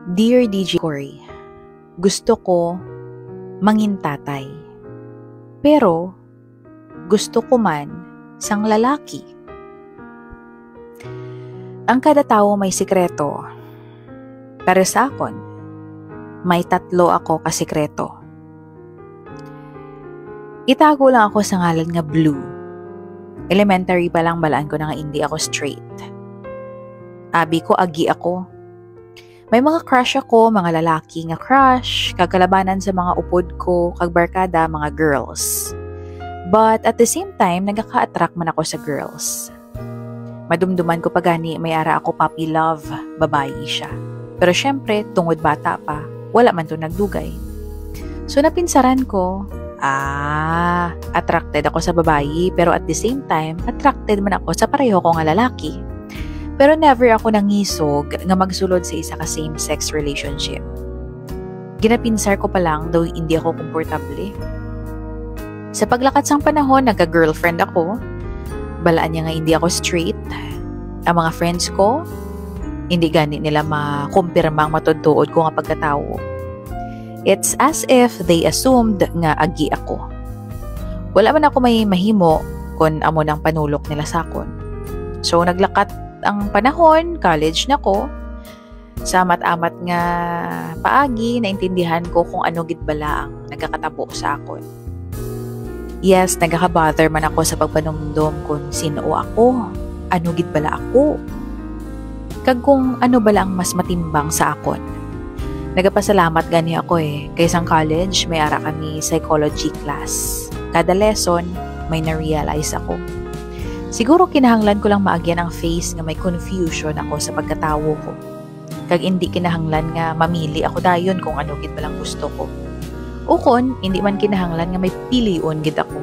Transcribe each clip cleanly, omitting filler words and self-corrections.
Dear DJ Cory, gusto ko mangin tatay. Pero gusto ko man sang lalaki. Ang kada tao may sikreto. Pero sa akon, may 3 ako kasikreto. Itago lang ako sa ngalan nga Blue. Elementary pa lang balaan ko na nga hindi ako straight. Abi ko agi ako. May mga crush ako, mga lalaki nga crush, kagkalabanan sa mga upod ko, kagbarkada, mga girls. But at the same time, nagaka-attract man ako sa girls. Madumduman ko pa gani, may ara ako puppy love, babae siya. Pero syempre, tungod bata pa, wala man to nagdugay. So napinsaran ko, attracted ako sa babae, pero at the same time, attracted man ako sa pareho ko nga lalaki. Pero never ako nangisog nga magsulod sa isa ka same-sex relationship. Ginapinsar ko pa lang, daw hindi ako komportable. Sa paglakat sang panahon, nagka-girlfriend ako. Balaan niya nga hindi ako straight. Ang mga friends ko, hindi gani nila makumpirmang matudtuod ko nga pagkatao. It's as if they assumed nga agi ako. Wala man ako may mahimo kung amo ng panulok nila sa akon. So naglakat ang panahon, college na ko. Sa amat-amat nga paagi, naintindihan ko kung ano gid bala ang nagkakatabo sa akon. Yes, nagkaka-bother man ako sa pagpanumdum kung sino ako, ano gid bala ako, kag kung ano bala ang mas matimbang sa akon. Nagapasalamat gani ako kaysang college, may ara kami psychology class. Kada lesson, may na-realize ako. Siguro kinahanglan ko lang maagyan ang face nga may confusion ako sa pagkatawo ko. Kag hindi kinahanglan nga mamili ako dayon kung ano gid balang gusto ko. O kon, hindi man kinahanglan nga may pilion gid ako.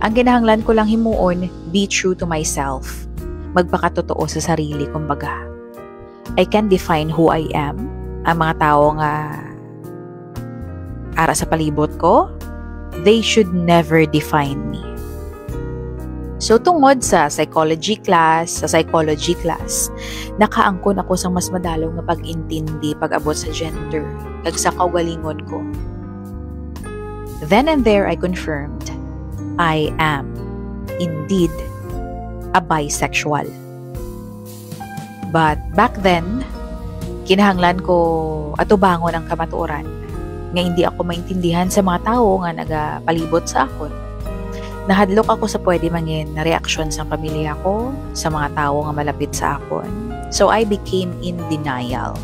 Ang kinahanglan ko lang himuon, be true to myself. Magpakatotoo sa sarili, kumbaga. I can define who I am. Ang mga tao nga ara sa palibot ko, they should never define me. So tungod sa psychology class, nakaangkon ako sa mas madalaw nga pag-intindi pag-abot sa gender, kag sa kaugalingon ko. Then and there I confirmed, I am indeed a bisexual. But back then, kinahanglan ko atubangon ang kamatuoran nga hindi ako maintindihan sa mga tao nga nagapalibot sa akon. Nahadlok ako sa pwede mangin na reaksyon sa pamilya ko, sa mga tao nga malapit sa akon. So I became in denial.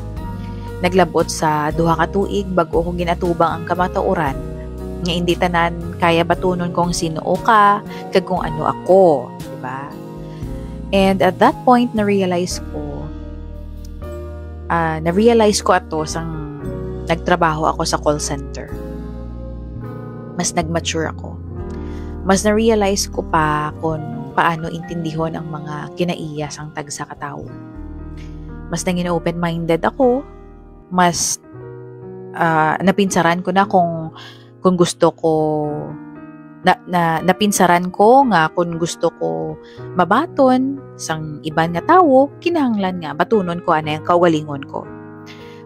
Naglabot sa 2 ka tuig bago ko ginatubang ang kamatuoran nga hindi tanan kaya batunon kung sino ka, kag kung ano ako, diba? And at that point na-realize ko ato sang nagtrabaho ako sa call center. Mas nag-mature ako. Mas na-realize ko pa kung paano intindihon ang mga kinaiya sang tagsa katao. Mas naging open-minded ako. Mas napinsaran ko na kung gusto ko napinsaran ko nga kung gusto ko mabaton sang iban nga tawo, kinahanglan nga batunon ko ana yung kaugalingon ko.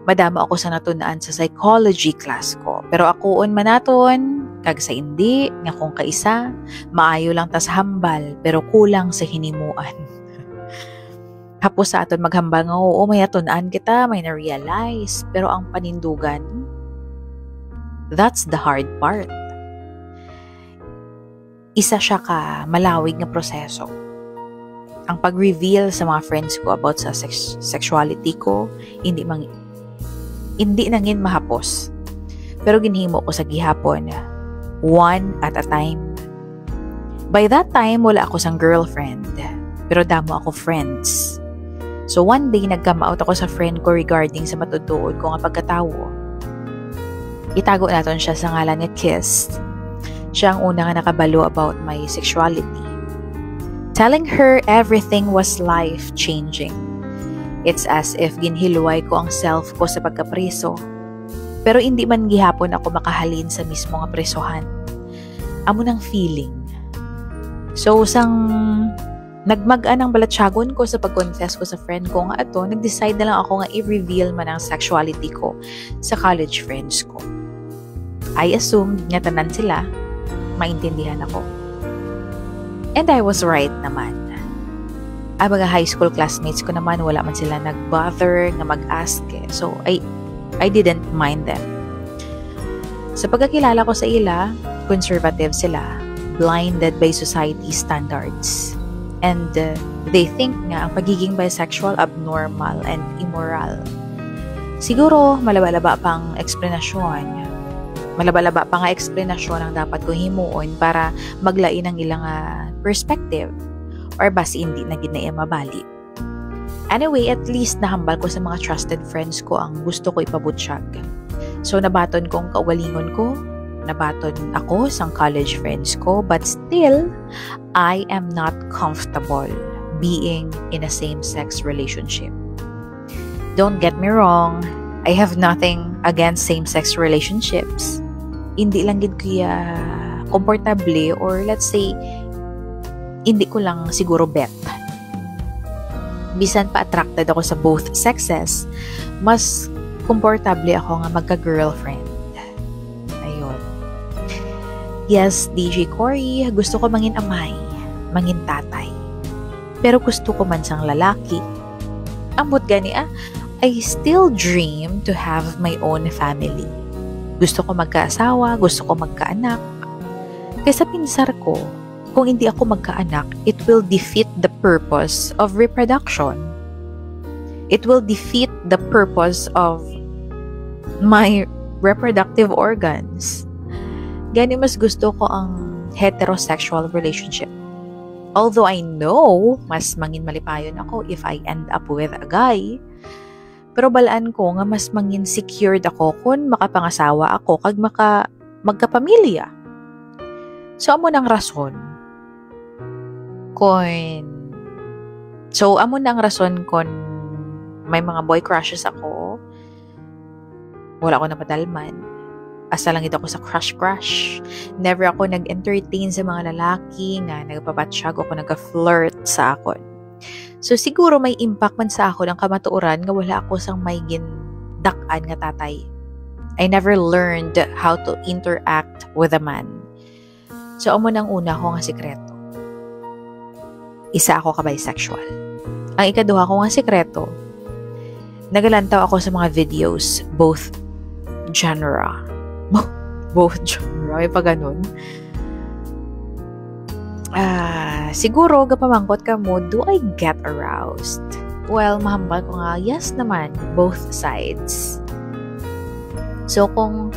Madama ako sa natunaan sa psychology class ko, pero akoon manaton kag sa hindi nga kung kaisa maayo lang ta sa hambal pero kulang sa hinimuan. Hapos sa aton maghambal nga oo may atun-an kita, may na-realize, pero ang panindugan, that's the hard part. Isa siya ka malawig na proseso. Ang pag-reveal sa mga friends ko about sa sexuality ko, hindi nangin mahapos. Pero ginhimo ko sa gihapon, one at a time. By that time, wala ako sang girlfriend, pero damo ako friends. So one day, nag-come out ako sa friend ko regarding sa matutuod ko nga pagkatawo. Itago naton siya sa ngalan nga Kiss. Siya ang una nga nakabalo about my sexuality. Telling her everything was life-changing. It's as if ginhiluway ko ang self ko sa pagkapreso. Pero hindi man gihapon ako makahalin sa mismo nga presohan. Amo ng feeling. So, sang Nagmagaan ang balatsyagon ko sa pag-confess ko sa friend ko nga ato, nag-decide na lang ako nga i-reveal man ang sexuality ko sa college friends ko. I assumed nga tanan sila, maintindihan ako. And I was right naman. Ang mga high school classmates ko naman, wala man sila nag-bother nga mag-ask eh. So, I didn't mind them. Sa pagkakilala ko sa ila, conservative sila, blinded by society standards. And they think nga ang pagiging bisexual abnormal and immoral. Siguro, malaba-laba pang eksplanasyon. Malaba-laba pa nga eksplanasyon ang dapat ko himuon para maglain ang ilang perspective. Or basi hindi na ginaya mabali. Anyway, at least nahambal ko sa mga trusted friends ko ang gusto ko ipabutsyag. So, nabaton kong kaugalingon ko, nabaton ako sa college friends ko, but still, I am not comfortable being in a same-sex relationship. Don't get me wrong, I have nothing against same-sex relationships. Hindi lang gid kuya komportable or let's say, hindi ko lang siguro bet. Bisan pa attracted ako sa both sexes, mas komportable ako nga magka-girlfriend. Ayun. Yes, DJ Cory, gusto ko mangin amay, mangin tatay. Pero gusto ko man sang lalaki. Ambot gani I still dream to have my own family. Gusto ko magkaasawa, gusto ko magkaanak. Kaysa pinsar ko, kung hindi ako magkaanak, it will defeat the purpose of reproduction. It will defeat the purpose of my reproductive organs. Gani mas gusto ko ang heterosexual relationship. Although I know, mas mangin malipayon ako if I end up with a guy. Pero balaan ko nga mas mangin secured ako kung makapangasawa ako kag magkapamilya. So, amo nang rason kon may mga boy crushes ako, wala ako napadalman. Asa lang ito ako sa crush. Never ako nag-entertain sa mga lalaki nga nagpapatyag ako, nag-flirt sa akon. So siguro may impact man sa ako ng kamatuoran nga wala ako sang may gindakan nga tatay. I never learned how to interact with a man. So amo nang una ko nga sekreto. Isa ako ka-bisexual. Ang ikaduha ko nga sekreto, nagalantaw ako sa mga videos, both genre. May pa ganun. Siguro, gapamangkot ka mo, do I get aroused? Well, mahambal ko nga, yes naman, both sides. So, kung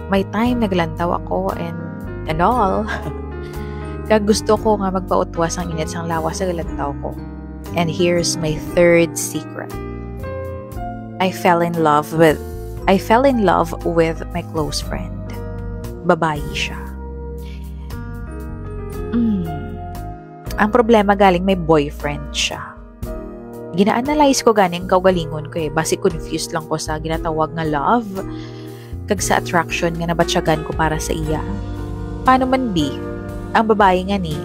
may time naglantaw ako and all, kag gusto ko nga magpautwas ang init sang lawas sa galantaw ko. And here's my third secret. I fell in love with my close friend. Babae siya. Ang problema galing may boyfriend siya. Gina-analyze ko ganing kaugalingon ko basi confused lang ko sa ginatawag nga love kag sa attraction nga nabatsyagan ko para sa iya. Paano man ang babae nga ni,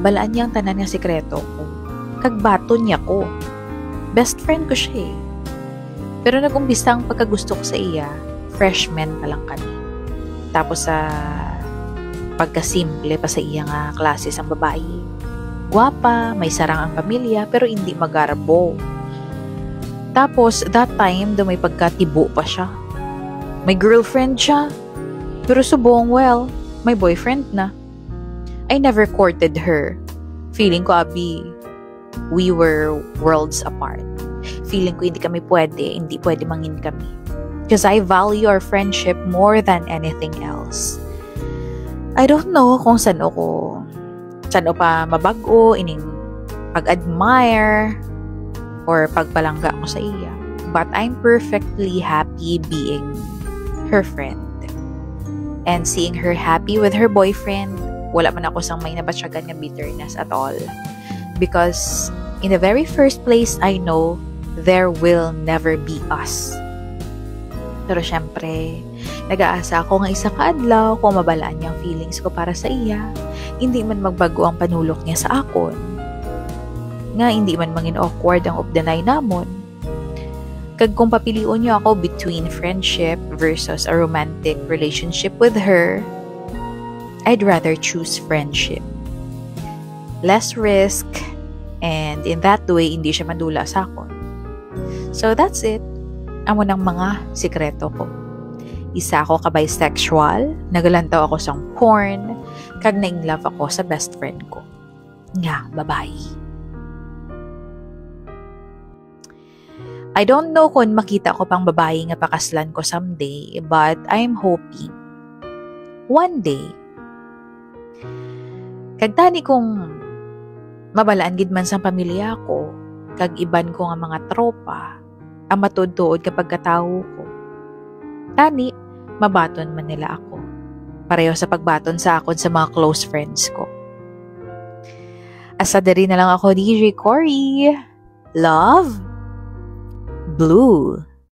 balaan niyang tanan nga sekreto ko. Kagbaton niya ko. Best friend ko siya Pero nag-umpisa ang pagkagusto ko sa iya, freshman pa lang kami. Tapos sa pagkasimple pa sa iya nga klase sang babae. Gwapa, may sarang ang pamilya, pero hindi magarbo. Tapos, that time, may pagkatibo pa siya. May girlfriend siya. Pero subong, may boyfriend na. I never courted her. Feeling ko, we were worlds apart. Feeling ko hindi pwede mangin kami. Because I value our friendship more than anything else. I don't know kung saan o pa mabago, ining pag-admire, or pagpalangga ko sa iya. But I'm perfectly happy being her friend. And seeing her happy with her boyfriend, wala man ako sang may nabatsyagan nga bitterness at all. Because in the very first place, I know there will never be us. Pero syempre, nag-aasa ako nga isa kaadlaw kung mabalaan niya ang feelings ko para sa iya. Hindi man magbago ang panulok niya sa akon. nga hindi man mangin awkward ang updanay namon. Kag kung papilion niyo ako between friendship versus a romantic relationship with her, I'd rather choose friendship. Less risk, and in that way, hindi siya madula sa akon. So that's it. Amo ng mga sikreto ko. Isa ako ka-bisexual, nagalantaw ako sa porn, kag na-in-love ako sa best friend ko. Nga, babae. I don't know kung makita ko pang babae nga pakaslan ko someday, but I'm hoping one day. Kag tani kung mabalaan gid man sa pamilya ko, kag iban ko nga mga tropa, ang matudtuod kapag katawo ko. Tani, mabaton man nila ako. Pareho sa pagbaton sa akon sa mga close friends ko. Asa diri na lang ako, DJ Cory. Love, Blue.